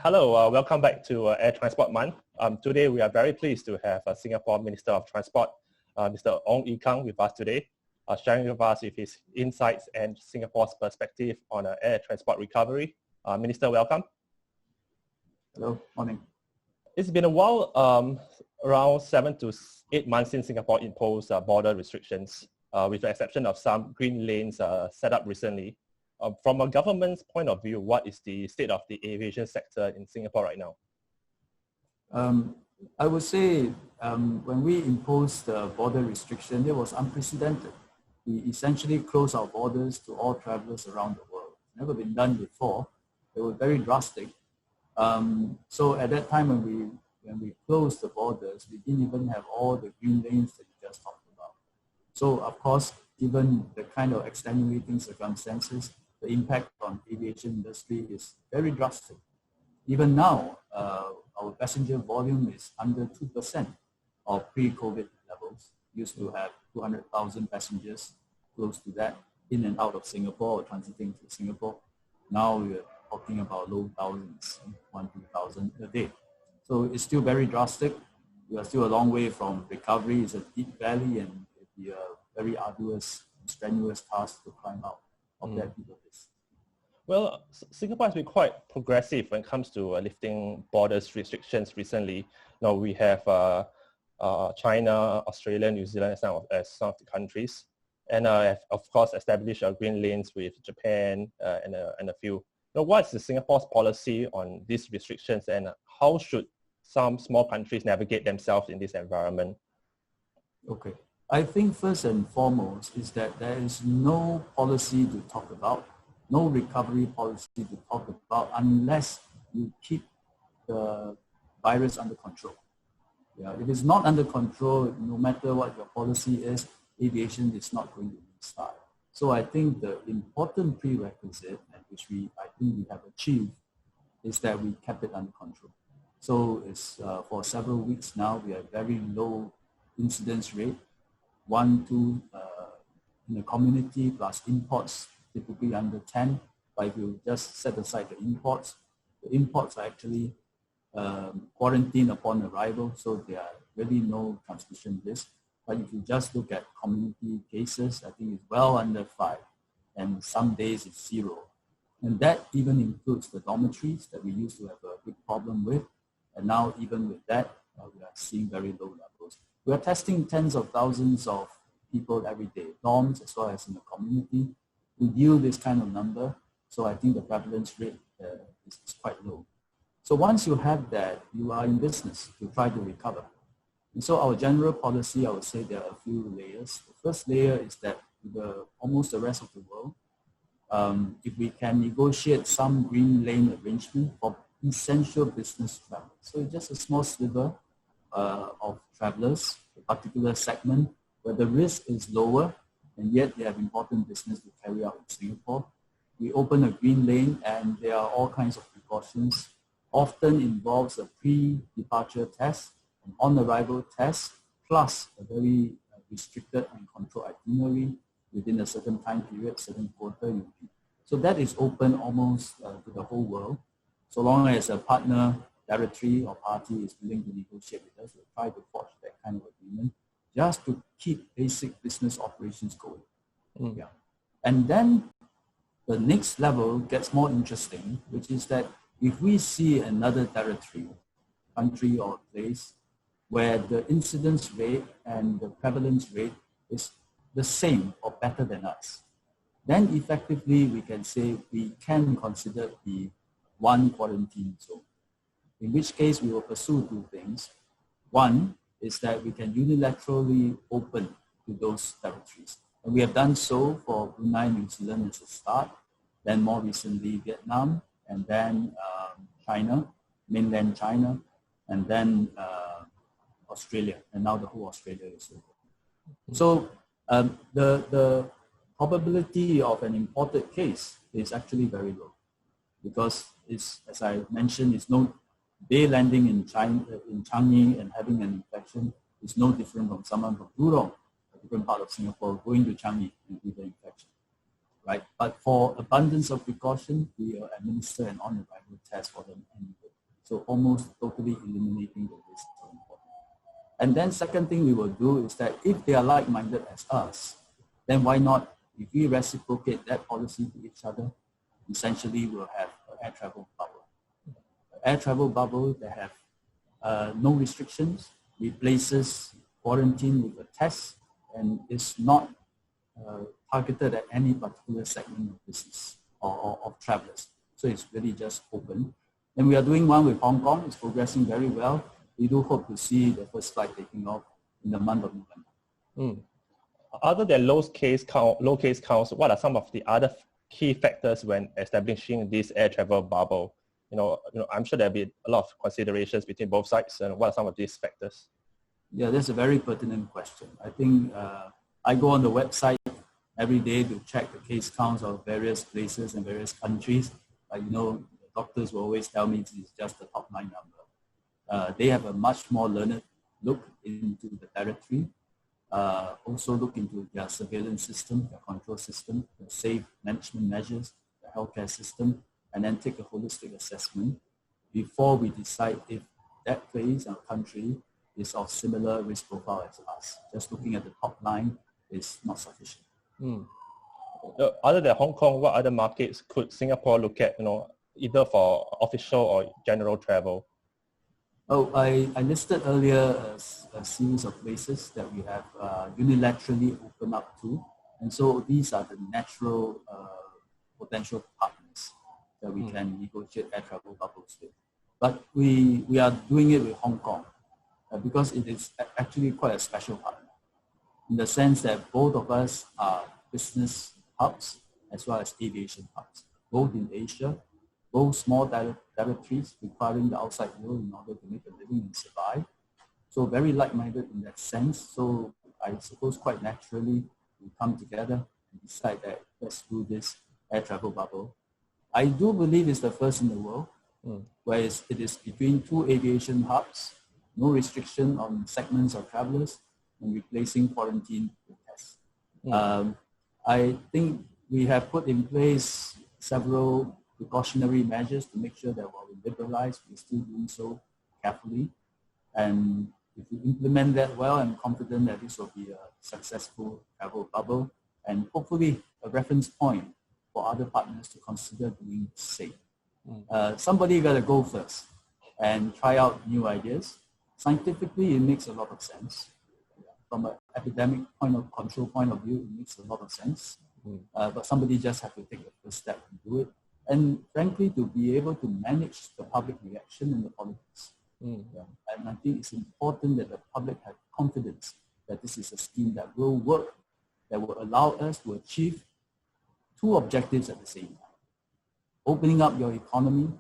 Hello, welcome back to Air Transport Month. Today we are very pleased to have Singapore Minister of Transport, Mr. Ong Ye Kung with us today, sharing with us with his insights and Singapore's perspective on air transport recovery. Minister, welcome. Hello, morning. It's been a while, around 7 to 8 months since Singapore imposed border restrictions, with the exception of some green lanes set up recently. From a government's point of view, what is the state of the aviation sector in Singapore right now? I would say when we imposed the border restriction, it was unprecedented. We essentially closed our borders to all travelers around the world. Never been done before. They were very drastic. So at that time when we closed the borders, we didn't even have all the green lanes that you just talked about. So of course, given the kind of extenuating circumstances, the impact on aviation industry is very drastic. Even now, our passenger volume is under 2% of pre-COVID levels. Used to have 200,000 passengers, close to that, in and out of Singapore or transiting to Singapore. Now we're talking about low thousands, 1,000 a day. So it's still very drastic. We are still a long way from recovery. It's a deep valley and it'll be a very arduous, strenuous task to climb out of that deep abyss. Well, Singapore has been quite progressive when it comes to lifting borders restrictions recently. Now we have China, Australia, New Zealand as some of the countries, and have, of course, established green lanes with Japan and a few. Now, what's the Singapore's policy on these restrictions, and how should some small countries navigate themselves in this environment? Okay. I think first and foremost is that there is no policy to talk about, no recovery policy to talk about unless you keep the virus under control. Yeah, if it's not under control, no matter what your policy is, aviation is not going to restart. So I think the important prerequisite, and which I think we have achieved, is that we kept it under control. So it's for several weeks now, we have very low incidence rate. 1, 2 in the community plus imports, typically under 10. But if you just set aside the imports are actually quarantined upon arrival, so there are really no transmission risk. But if you just look at community cases, I think it's well under 5, and some days it's 0. And that even includes the dormitories that we used to have a big problem with. And now even with that, we are seeing very low levels. We are testing tens of thousands of people every day, dorms as well as in the community. We deal this kind of number, so I think the prevalence rate is quite low. So once you have that, you are in business to try to recover. And so our general policy, I would say there are a few layers. The first layer is that almost the rest of the world, if we can negotiate some green lane arrangement for essential business travel. So it's just a small sliver of travelers, a particular segment where the risk is lower and yet they have important business to carry out in Singapore. We open a green lane and there are all kinds of precautions. Often involves a pre-departure test, an on-arrival test, plus a very restricted and controlled itinerary within a certain time period, certain quarter. So that is open almost to the whole world. So long as a partner, territory or party is willing to negotiate with us, we'll try to forge that kind of agreement just to keep basic business operations going. Yeah. And then the next level gets more interesting, which is that if we see another territory, country or place where the incidence rate and the prevalence rate is the same or better than us, then effectively we can say we can consider the one quarantine zone. In which case we will pursue 2 things. One is that we can unilaterally open to those territories. And we have done so for Brunei, New Zealand as a start, then more recently Vietnam, and then China, mainland China, and then Australia, and now the whole Australia is open. So the probability of an imported case is actually very low because it's, as I mentioned, it's no day landing in Changi and having an infection is no different from someone from Jurong, a different part of Singapore, going to Changi and with the infection, right? But for abundance of precaution, we will administer an on-arrival test for them anyway. So almost totally eliminating the risk is important. And then second thing we will do is that if they are like-minded as us, then why not, if we reciprocate that policy to each other, essentially we'll have an air travel bubble. Air travel bubble that have no restrictions, replaces quarantine with a test, and is not targeted at any particular segment of business or of travelers. So it's really just open. And we are doing one with Hong Kong. It's progressing very well. We do hope to see the first flight taking off in the month of November. Other than low case counts, what are some of the other key factors when establishing this air travel bubble? I'm sure there'll be a lot of considerations between both sides. And what are some of these factors? Yeah, that's a very pertinent question. I think I go on the website every day to check the case counts of various places and various countries. The doctors will always tell me this is just the top line number. They have a much more learned look into the territory. Also look into their surveillance system, their control system, the safe management measures, the healthcare system, and then take a holistic assessment before we decide if that place or country is of similar risk profile as us. Just looking at the top line is not sufficient. Other than Hong Kong, what other markets could Singapore look at, either for official or general travel? I listed earlier a series of places that we have unilaterally opened up to. And so these are the natural potential partners that we can negotiate air travel bubbles with. But we are doing it with Hong Kong because it is actually quite a special partner in the sense that both of us are business hubs as well as aviation hubs, both in Asia, both small territories requiring the outside world in order to make a living and survive. So very like-minded in that sense. So I suppose quite naturally we come together and decide that let's do this air travel bubble. I do believe it's the first in the world, where it is between two aviation hubs, no restriction on segments of travelers, and replacing quarantine with tests. I think we have put in place several precautionary measures to make sure that while we liberalize, we're still doing so carefully. And if we implement that well, I'm confident that this will be a successful travel bubble and hopefully a reference point for other partners to consider doing the same. Somebody got to go first and try out new ideas. Scientifically, it makes a lot of sense. From an epidemic control point of view, it makes a lot of sense. But somebody just has to take the first step and do it. And frankly, to be able to manage the public reaction and the politics. And I think it's important that the public have confidence that this is a scheme that will work, that will allow us to achieve two objectives at the same time. Opening up your economy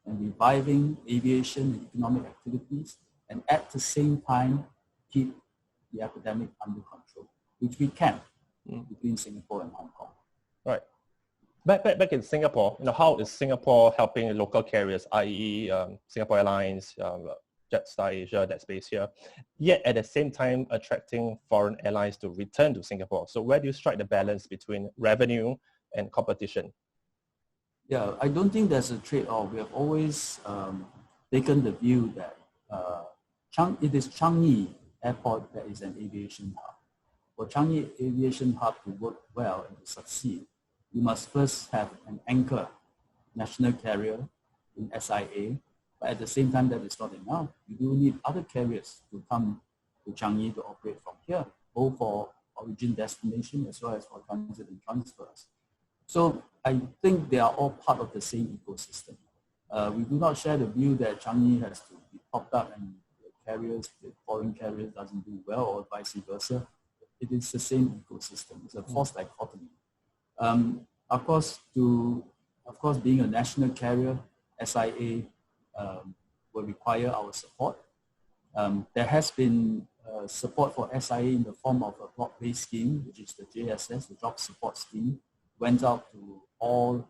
and reviving aviation and economic activities, and at the same time, keep the epidemic under control, which we can between Singapore and Hong Kong. Right. Back in Singapore, how is Singapore helping local carriers, i.e. Singapore Airlines, Jetstar Asia, that's based here, yet at the same time attracting foreign airlines to return to Singapore? So where do you strike the balance between revenue and competition? Yeah, I don't think there's a trade-off. We have always taken the view that it is Changi Airport that is an aviation hub. For Changi Aviation Hub to work well and to succeed, you must first have an anchor national carrier in SIA, but at the same time that is not enough. You do need other carriers to come to Changi to operate from here, both for origin destination as well as for transit and transfers. So I think they are all part of the same ecosystem. We do not share the view that Changi has to be topped up and the foreign carriers doesn't do well or vice versa. It is the same ecosystem. It's a false dichotomy. Of course, being a national carrier, SIA will require our support. There has been support for SIA in the form of a block-based scheme, which is the JSS, the Job Support Scheme, went out to all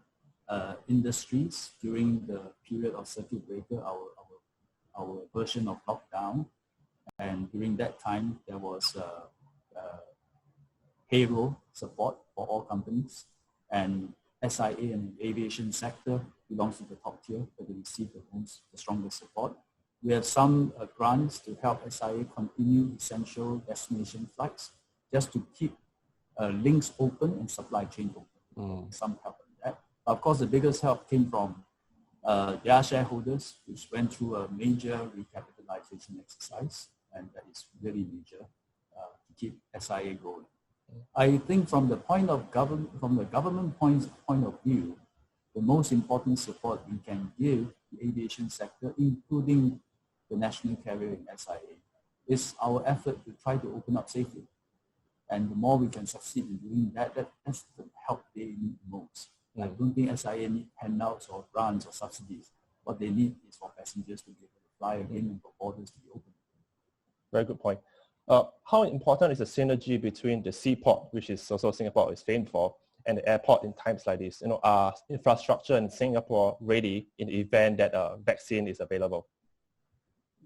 industries during the period of circuit breaker, our version of lockdown. And during that time, there was payroll support for all companies, and SIA and the aviation sector belongs to the top tier, but they receive the strongest support. We have some grants to help SIA continue essential destination flights, just to keep links open and supply chain open. Some help in that. Of course, the biggest help came from their shareholders, which went through a major recapitalization exercise, and that is really major to keep SIA going. I think from the government point of view, the most important support we can give the aviation sector, including the national carrier in SIA, is our effort to try to open up safely. And the more we can succeed in doing that, that's the help they need most. I don't think SIA need handouts or grants or subsidies. What they need is for passengers to be able to fly again and for borders to be open. Very good point. How important is the synergy between the seaport, which is also Singapore is famed for, and the airport in times like this? Are infrastructure in Singapore ready in the event that a vaccine is available?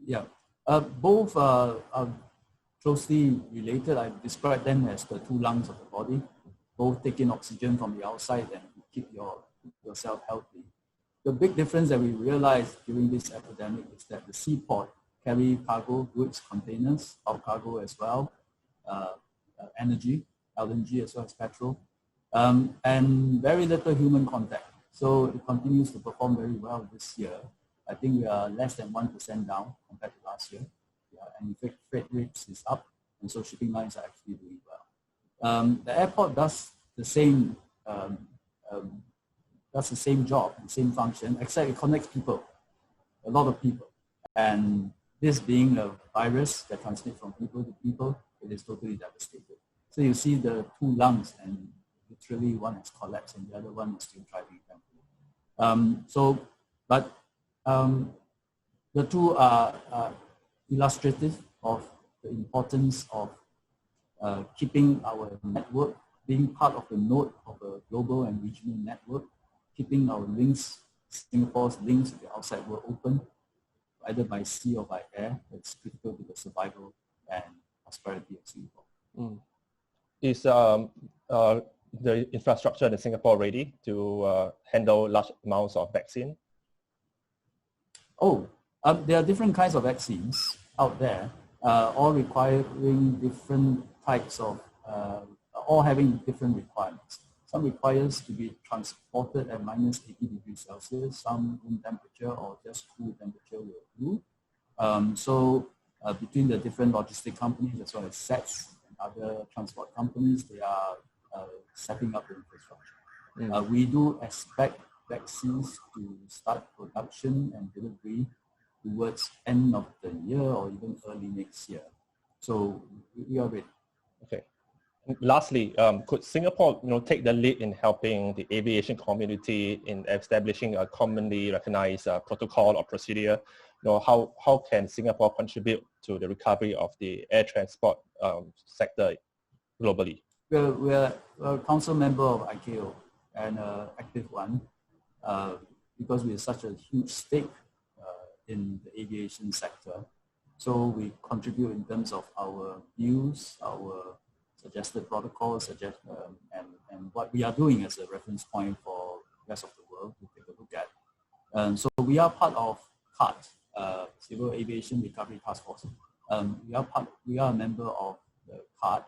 Yeah, both are closely related. I describe them as the two lungs of the body, both take in oxygen from the outside and keep yourself healthy. The big difference that we realized during this epidemic is that the seaport carry cargo, goods, containers, bulk cargo as well, energy, LNG as well as petrol, and very little human contact. So it continues to perform very well this year. I think we are less than 1% down compared to last year. And freight rates is up, and so shipping lines are actually doing well. The airport does the same job and same function, except it connects people, a lot of people. And this being a virus that transmits from people to people, it is totally devastating. So you see the two lungs, and literally one has collapsed and the other one is still thriving. The two are illustrative of the importance of keeping our network, being part of the node of a global and regional network, keeping our links, Singapore's links to the outside world open, either by sea or by air. It's critical to the survival and prosperity of Singapore. Is the infrastructure in Singapore ready to handle large amounts of vaccine? There are different kinds of vaccines out there, all requiring different types of, all having different requirements. Some requires to be transported at minus 80 degrees Celsius, some room temperature or just cool temperature will do. Between the different logistic companies as well as SETs and other transport companies, they are setting up the infrastructure. We do expect vaccines to start production and delivery towards end of the year or even early next year. So we are ready. Okay. Lastly, could Singapore take the lead in helping the aviation community in establishing a commonly recognized protocol or procedure? How can Singapore contribute to the recovery of the air transport sector globally? We're a council member of ICAO and an active one because we have such a huge stake in the aviation sector. So we contribute in terms of our views, our suggested protocols, and what we are doing as a reference point for the rest of the world to take a look at. So we are part of CART, Civil Aviation Recovery Task Force. We are a member of the CART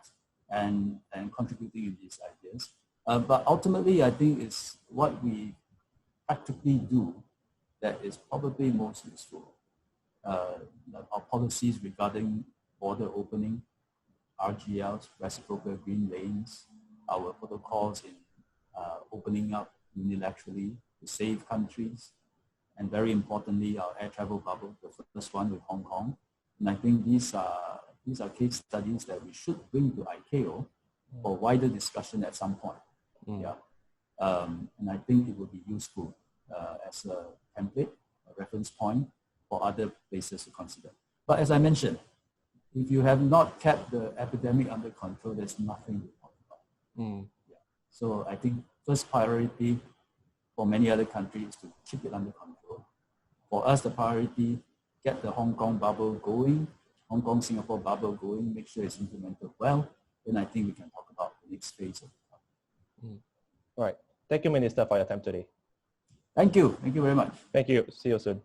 and contributing in these ideas. But ultimately, I think it's what we practically do that is probably most useful. Our policies regarding border opening, RGLs, reciprocal green lanes, our protocols in opening up unilaterally to save countries, and very importantly, our air travel bubble, the first one with Hong Kong. And I think these are case studies that we should bring to ICAO for wider discussion at some point. And I think it would be useful as a template, a reference point for other places to consider. But as I mentioned, if you have not kept the epidemic under control, there's nothing to talk about. So I think first priority for many other countries is to keep it under control. For us, the priority, get the Hong Kong bubble going, Hong Kong-Singapore bubble going, make sure it's implemented well, then I think we can talk about the next phase of the bubble. All right. Thank you, Minister, for your time today. Thank you. Thank you very much. Thank you. See you soon.